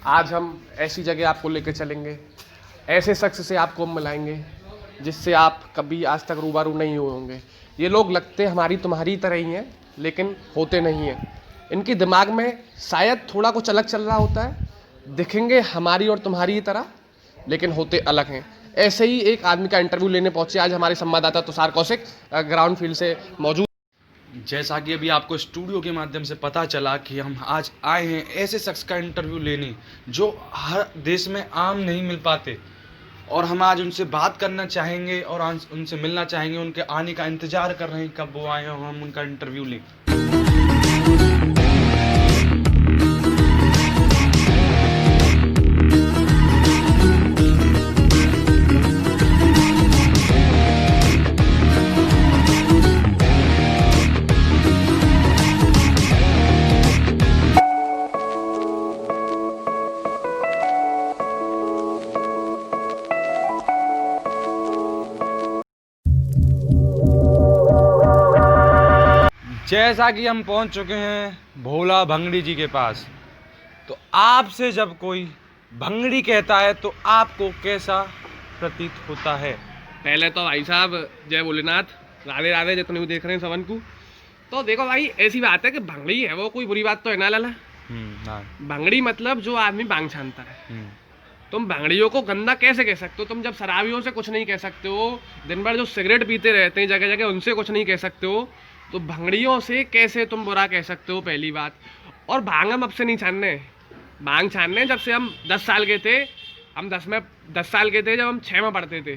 आज हम ऐसी जगह आपको लेकर चलेंगे, ऐसे शख्स से आपको हम मिलाएंगे जिससे आप कभी आज तक रूबरू नहीं हुए होंगे। ये लोग लगते हमारी तुम्हारी तरह ही हैं, लेकिन होते नहीं हैं। इनकी दिमाग में शायद थोड़ा कुछ अलग चल रहा होता है, दिखेंगे हमारी और तुम्हारी ही तरह, लेकिन होते अलग हैं। ऐसे ही एक आदमी का इंटरव्यू लेने पहुंचे आज हमारे संवाददाता तुषार कौशिक ग्राउंड फील्ड से मौजूद। जैसा कि अभी आपको स्टूडियो के माध्यम से पता चला कि हम आज आए हैं ऐसे शख्स का इंटरव्यू लेने जो हर देश में आम नहीं मिल पाते, और हम आज उनसे बात करना चाहेंगे और आज उनसे मिलना चाहेंगे। उनके आने का इंतज़ार कर रहे हैं कब वो आए और हम उनका इंटरव्यू लें। जैसा कि हम पहुंच चुके हैं भोला भंगड़ी जी के पास, तो आपसे जब कोई भंगड़ी कहता है तो आपको कैसा प्रतीत होता है? पहले तो भाई साहब जय भोलेनाथ, राधे राधे जितने भी देख रहे हैं सबन को। तो देखो भाई, ऐसी बात है कि भंगड़ी है वो कोई बुरी बात तो है ना लाला। भंगड़ी मतलब जो आदमी बांग छानता है। तुम भंगड़ियों को गंदा कैसे कह सकते हो? तुम जब शराबियों से कुछ नहीं कह सकते हो, दिन भर जो सिगरेट पीते रहते हैं जगह जगह उनसे कुछ नहीं कह सकते हो, तो भंगड़ियों से कैसे तुम बुरा कह सकते हो? पहली बात। और भांग हम अब से नहीं छानने, भांग छानने जब से हम 10 साल के थे। हम 10 साल के थे जब हम 6 में पढ़ते थे।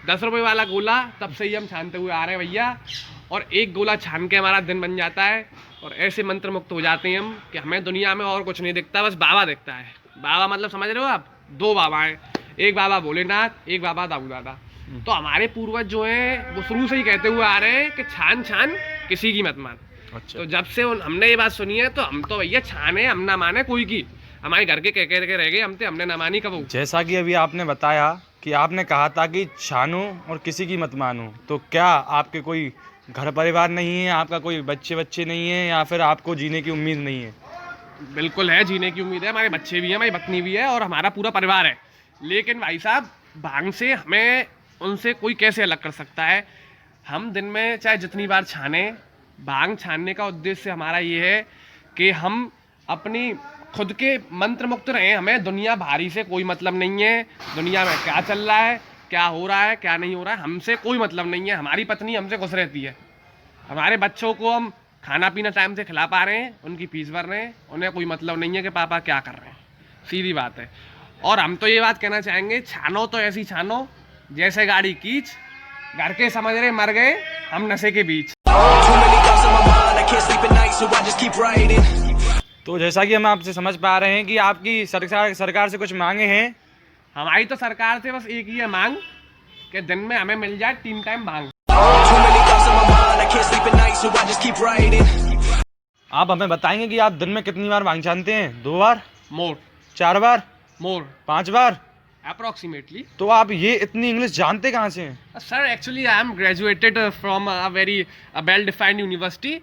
10 रुपये वाला गोला तब से ही हम छानते हुए आ रहे हैं भैया। और एक गोला छान के हमारा दिन बन जाता है और ऐसे मंत्र मुक्त हो जाते हैं हम कि हमें दुनिया में और कुछ नहीं दिखता, बस बाबा दिखता है। बाबा मतलब समझ रहे हो आप? 2 बाबा हैं, एक बाबा भोलेनाथ, एक बाबा दाऊ दादा। तो हमारे पूर्वज जो हैं वो शुरू से ही कहते हुए आ रहे हैं कि छान छान किसी की मत मान। अच्छा। तो जब से हमने ये बात सुनी है तो हम तो भैया छाने, हम ना माने कोई की। हमारे घर के कह के रह गए, हमने ना मानी कब। जैसा कि अभी आपने बताया कि आपने कहा था कि छानो और किसी की मत मानो, तो क्या आपके कोई घर परिवार नहीं है, आपका कोई बच्चे नहीं है, या फिर आपको जीने की उम्मीद नहीं है? बिल्कुल है, जीने की उम्मीद है। हमारे बच्चे भी हैं, हमारी पत्नी भी है और हमारा पूरा परिवार है। लेकिन भाई साहब, भांग से हमें उनसे कोई कैसे अलग कर सकता है? हम दिन में चाहे जितनी बार छाने, भांग छानने का उद्देश्य हमारा ये है कि हम अपनी खुद के मंत्र मुक्त रहें। हमें दुनिया भारी से कोई मतलब नहीं है। दुनिया में क्या चल रहा है, क्या हो रहा है, क्या नहीं हो रहा है, हमसे कोई मतलब नहीं है। हमारी पत्नी हमसे खुश रहती है, हमारे बच्चों को हम खाना पीना टाइम से खिला पा रहे हैं, उनकी फीस भर रहे हैं, उन्हें कोई मतलब नहीं है कि पापा क्या कर रहे हैं। सीधी बात है। और हम तो ये बात कहना चाहेंगे, छानो तो ऐसी छानो जैसे गाड़ी कीच, घर के समझ रहे मर गए, हम नशे के बीच। तो जैसा कि हम आपसे समझ पा रहे हैं कि आपकी सरकार से कुछ मांगे हैं। हमारी तो सरकार से बस एक ही है मांग कि दिन में हमें मिल जाए 3 टाइम भांग। आप हमें बताएंगे कि आप दिन में कितनी बार भांग छानते हैं? 2 बार? मोर। 4 बार? मोर। 5 बार अप्रोक्सीमेटली। तो आप ये इतनी इंग्लिश जानते कहाँ से हैं? Sir actually I am graduated from a very well defined university.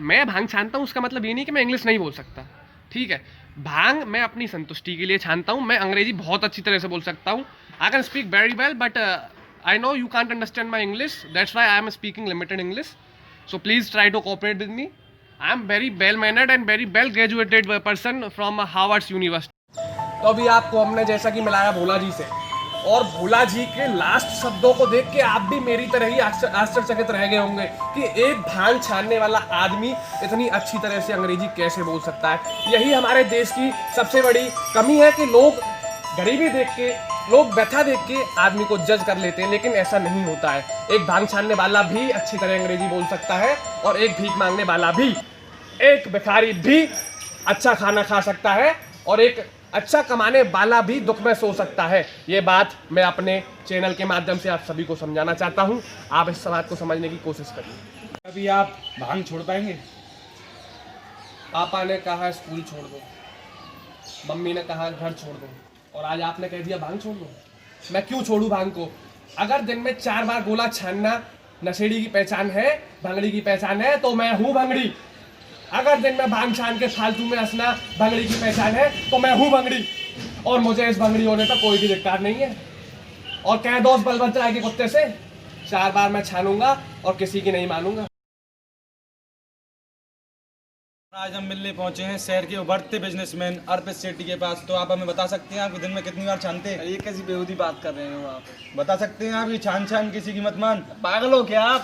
मैं भांग छानता हूँ, उसका मतलब ये नहीं कि मैं इंग्लिश नहीं बोल सकता, ठीक है। भांग मैं अपनी संतुष्टि के लिए छानता हूँ। मैं अंग्रेजी बहुत अच्छी तरह से बोल सकता हूँ। I can speak very well, but I know you can't understand my English, that's why I am speaking limited English. So please try to cooperate with me. I am very well mannered and very well graduated person from Harvard University. तो अभी आपको हमने जैसा कि मिलाया भोला जी से, और भोला जी के लास्ट शब्दों को देख के आप भी मेरी तरह ही आश्चर्यचकित रह गए होंगे कि एक भांग छानने वाला आदमी इतनी अच्छी तरह से अंग्रेजी कैसे बोल सकता है। यही हमारे देश की सबसे बड़ी कमी है कि लोग गरीबी देख के, लोग व्यथा देख के आदमी को जज कर लेते हैं, लेकिन ऐसा नहीं होता है। एक भांग छानने वाला भी अच्छी तरह अंग्रेजी बोल सकता है, और एक भीख मांगने वाला भी, एक भिखारी भी अच्छा खाना खा सकता है, और एक अच्छा कमाने वाला भी दुख में सो सकता है। ये बात मैं अपने चैनल के माध्यम से आप सभी को समझाना चाहता हूँ। आप इस बात को समझने की कोशिश करिए। अभी आप भांग छोड़ पाएंगे? पापा ने कहा स्कूल छोड़ दो, मम्मी ने कहा घर छोड़ दो, और आज आपने कह दिया भांग छोड़ दो। मैं क्यों छोड़ूं भांग को? अगर दिन में 4 बार गोला छानना नशेड़ी की पहचान है, भंगड़ी की पहचान है, तो मैं हूँ भंगड़ी। अगर दिन में भांग छान के फालतू में हंसना भंगड़ी की पहचान है तो मैं हूँ भंगड़ी, और मुझे इस भंगड़ी होने तक कोई भी दिक्कत नहीं है। और कह दो उस बलवंत राय के कुत्ते से 4 बार मैं छानूंगा और किसी की नहीं मानूंगा। आज हम मिलने पहुंचे हैं शहर के उभरते बिजनेसमैन अर्पित सेठी के पास। तो आप हमें बता सकते हैं आप दिन में कितनी बार छानते हैं? ये कैसी बेहूदी बात कर रहे हो आप? बता सकते हैं आप ये छान छान किसी की मत मान? पागल हो क्या आप?